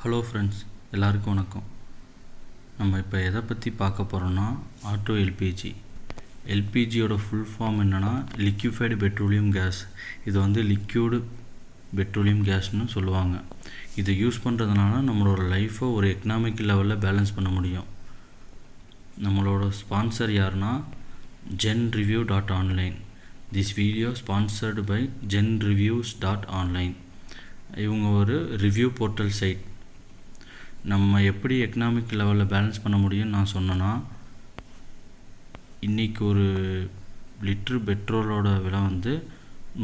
Hello friends, எல்லாருக்கும் வணக்கம். நம்ம இப்போ எதை பற்றி பார்க்க போகிறோன்னா ஆட்டோ எல்பிஜி. எல்பிஜியோட ஃபுல் ஃபார்ம் என்னென்னா லிக்யூஃபைடு பெட்ரோலியம் கேஸ். இது வந்து லிக்யூடு பெட்ரோலியம் கேஸ்னு சொல்லுவாங்க. இதை யூஸ் பண்ணுறதுனால நம்மளோட லைஃப்பை ஒரு எக்கனாமிக் லெவலில் பேலன்ஸ் பண்ண முடியும். நம்மளோட ஸ்பான்சர் யாருன்னா genreview.online. This video sponsored by genreviews.online. இவங்க ஒரு ரிவ்யூ போர்ட்டல் சைட். நம்ம எப்படி எக்கனாமிக் லெவலில் பேலன்ஸ் பண்ண முடியும்னு நான் சொன்னேன்னா, இன்றைக்கி ஒரு லிட்ரு பெட்ரோலோட விலை வந்து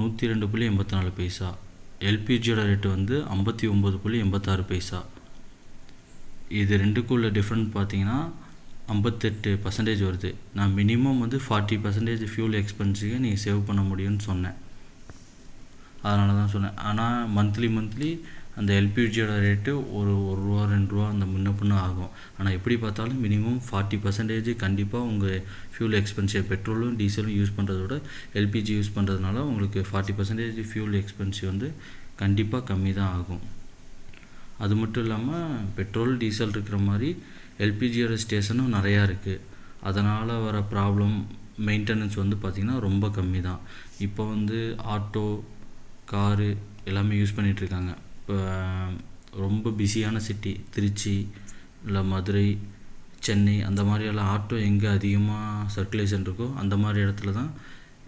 102.84 பைசா. எல்பிஜியோட ரேட்டு வந்து 59.86 பைசா. இது ரெண்டுக்குள்ள டிஃப்ரெண்ட் பார்த்திங்கன்னா 58% வருது. நான் மினிமம் வந்து 40% ஃபியூல் எக்ஸ்பென்ஸுக்கு நீங்கள் சேவ் பண்ண முடியும்னு சொன்னேன். அதனால தான் சொன்னேன். ஆனால் மந்த்லி அந்த எல்பிஜியோட ரேட்டு ஒரு ரூபா 2 ரூபா அந்த முன்ன பின்ன ஆகும். ஆனால் எப்படி பார்த்தாலும் மினிமம் 40% கண்டிப்பாக உங்கள் ஃபியூல் எக்ஸ்பென்ஸை பெட்ரோலும் டீசலும் யூஸ் பண்ணுறத விட எல்பிஜி யூஸ் பண்ணுறதுனால உங்களுக்கு 40% ஃபியூல் எக்ஸ்பென்ஸு வந்து கண்டிப்பாக கம்மி தான் ஆகும். அது மட்டும் இல்லாமல் பெட்ரோல் டீசல் இருக்கிற மாதிரி எல்பிஜியோட ஸ்டேஷனும் நிறையா இருக்குது. அதனால் வர ப்ராப்ளம் மெயின்டெனன்ஸ் வந்து பார்த்திங்கன்னா ரொம்ப கம்மி தான். இப்போ வந்து ஆட்டோ, காரு எல்லாமே யூஸ் பண்ணிகிட்ருக்காங்க. இப்போ ரொம்ப பிஸியான சிட்டி திருச்சி இல்லை மதுரை, சென்னை அந்த மாதிரியெல்லாம் ஆட்டோ எங்கே அதிகமாக சர்க்குலேஷன் இருக்கோ அந்த மாதிரி இடத்துல தான்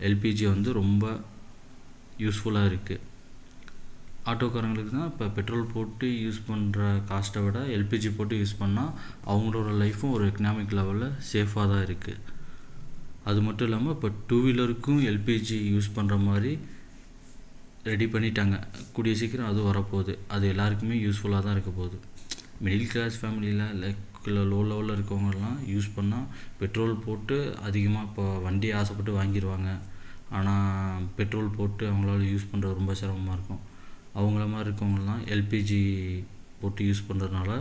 எல்பிஜி வந்து ரொம்ப யூஸ்ஃபுல்லாக இருக்குது. ஆட்டோக்காரங்களுக்கு தான் இப்போ பெட்ரோல் போட்டு யூஸ் பண்ணுற காஸ்ட்டை விட எல்பிஜி போட்டு யூஸ் பண்ணால் அவங்களோட லைஃப்பும் ஒரு எக்கனாமிக் லெவலில் சேஃபாக தான் இருக்குது. அது மட்டும் இல்லாமல் இப்போ 2 வீலருக்கும் எல்பிஜி யூஸ் பண்ணுற மாதிரி ரெடி பண்ணிட்டாங்க. கூடிய சீக்கிரம் அது வரப்போகுது. அது எல்லாருக்குமே யூஸ்ஃபுல்லாக தான் இருக்க போகுது. மிடில் கிளாஸ் ஃபேமிலியில் இல்லை லோ லெவலில் இருக்கவங்கலாம் யூஸ் பண்ணால் பெட்ரோல் போட்டு அதிகமாக இப்போ வண்டி ஆசைப்பட்டு வாங்கிடுவாங்க. ஆனால் பெட்ரோல் போட்டு அவங்களால யூஸ் பண்ணுறது ரொம்ப சிரமமாக இருக்கும். அவங்கள மாதிரி இருக்கவங்கலாம் எல்பிஜி போட்டு யூஸ் பண்ணுறதுனால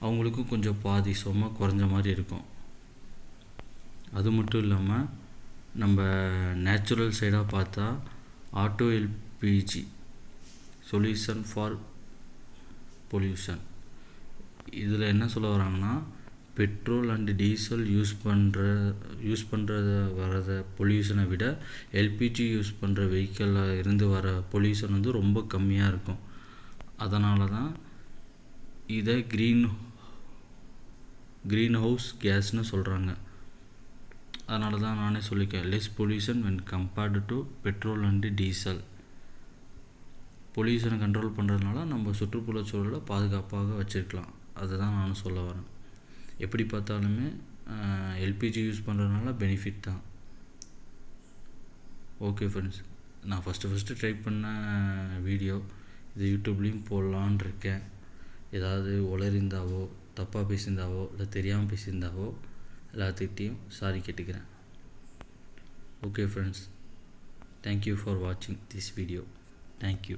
அவங்களுக்கும் கொஞ்சம் பாதி சுமை குறைஞ்ச மாதிரி இருக்கும். அது மட்டும் இல்லாமல் நம்ம நேச்சுரல் சைடாக பார்த்தா auto LPG solution for pollution. இதில் என்ன சொல்ல வராங்கன்னா, பெட்ரோல் அண்டு டீசல் யூஸ் பண்ணுறத வரத பொல்யூஷனை விட எல்பிஜி யூஸ் பண்ணுற வெஹிக்கிளில் இருந்து வர பொல்யூஷன் வந்து ரொம்ப கம்மியாக இருக்கும். அதனால தான் இதை க்ரீன் ஹவுஸ் கேஸ்னு சொல்கிறாங்க. அதனால தான் நானே சொல்லியிருக்கேன், less pollution when compared to petrol and diesel. பொல்யூஷனை கண்ட்ரோல் பண்ணுறதுனால நம்ம சுற்றுப்புறச்சூழலை பாதுகாப்பாக வச்சுருக்கலாம். அதுதான் நானும் சொல்ல வரேன். எப்படி பார்த்தாலுமே எல்பிஜி யூஸ் பண்ணுறதுனால பெனிஃபிட் தான். ஓகே ஃப்ரெண்ட்ஸ், நான் ஃபஸ்ட்டு ட்ரை பண்ண வீடியோ இது யூடியூப்லேயும் போடலான் இருக்கேன். ஏதாவது உளறிந்தாவோ தப்பாக பேசியிருந்தாவோ இல்லை தெரியாமல் பேசியிருந்தாவோ எல்லாத்துக்கிட்டையும் சாரி கேட்டுக்கிறேன். ஓகே ஃப்ரெண்ட்ஸ், தேங்க்யூ ஃபார் வாட்சிங் திஸ் வீடியோ. தேங்க்யூ.